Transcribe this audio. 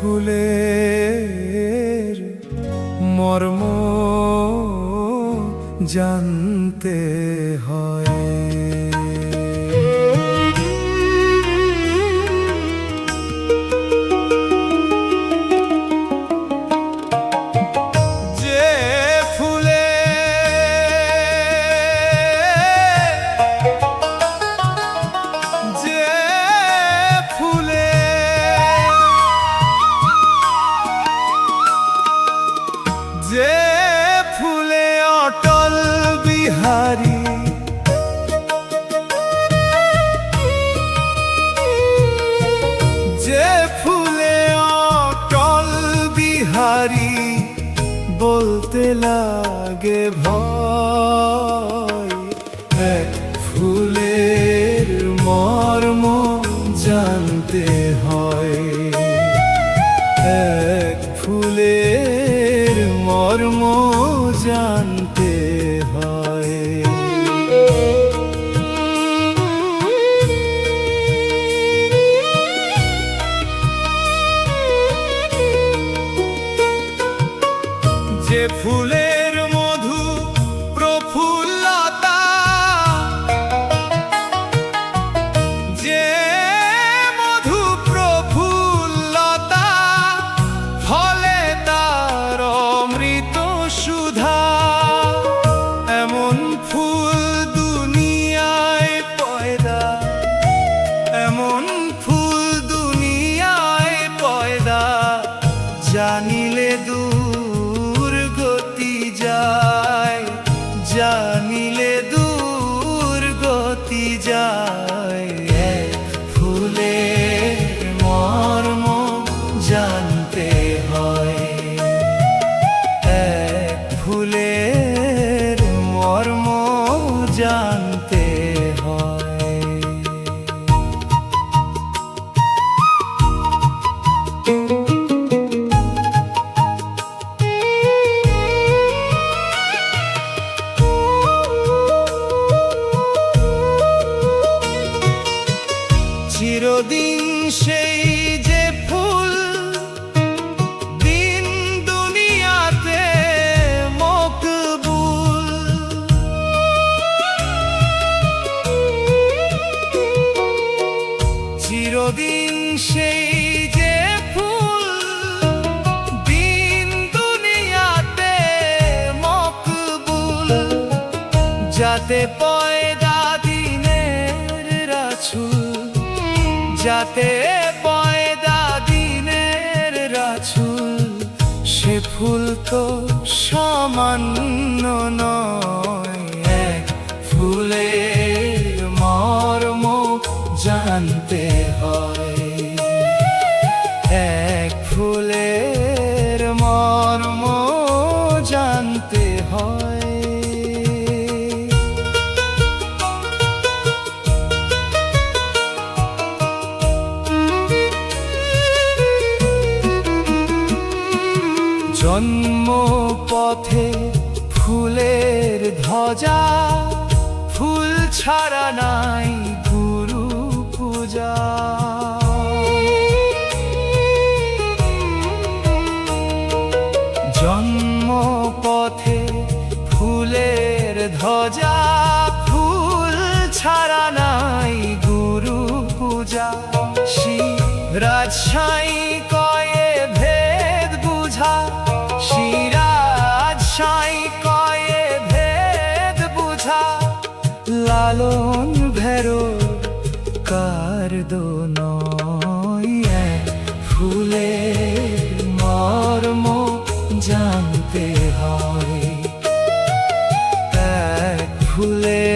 ফুলের মর্ম জানতে হয়। যে ফুলে অটল বিহারী, যে ফুলে অটল বিহারী বলতে লাগে ভয়, এক ফুলের মর্ম জানতে হয়, এক ফুলের মর্ম জানতে হয়। যে ফুলের মধু প্রফুল্লতা, যে মধু প্রফুল্লতা ফলে তার অমৃত সুধা, এমন ফুল দুনিয়ায় পয়দা, এমন ফুল দুনিয়ায় পয়দা, জানিলে দুর্গতি যায়, জানিলে দুর্গতি যায়। এক ফুলের মর্ম জানতে হয়, এক ফুলের মর্ম জানতে হয়। চিরদিন সেই যে ফুল দিন দুনিয়াতে মকবুল, চিরদিন সেই যে ফুল দিন দুনিয়াতে মকবুল, যাতে পয়দা দিনের রাসূল, যাতে পয়দা দিনের রাসূল, সে ফুল তো সামান্য নয়। এক ফুলের মর্ম জানতে হয়, এক ফুলের মর্ম জানতে হয়। জন্ম পথে ফুলের ধ্বজা, ফুল ছাড়া নাই গুরু পূজা, জন্ম পথে ফুলের ধ্বজা, ফুল ছাড়া নাই গুরু পূজা। রাজশাহী কয়ে ভেদ বুঝা, রাজশাহী কয়ে ভেদ বুঝা, লালন ভেরোর কার দোনয়। এক ফুলের মর্ম জানতে হয়, এক ফুলের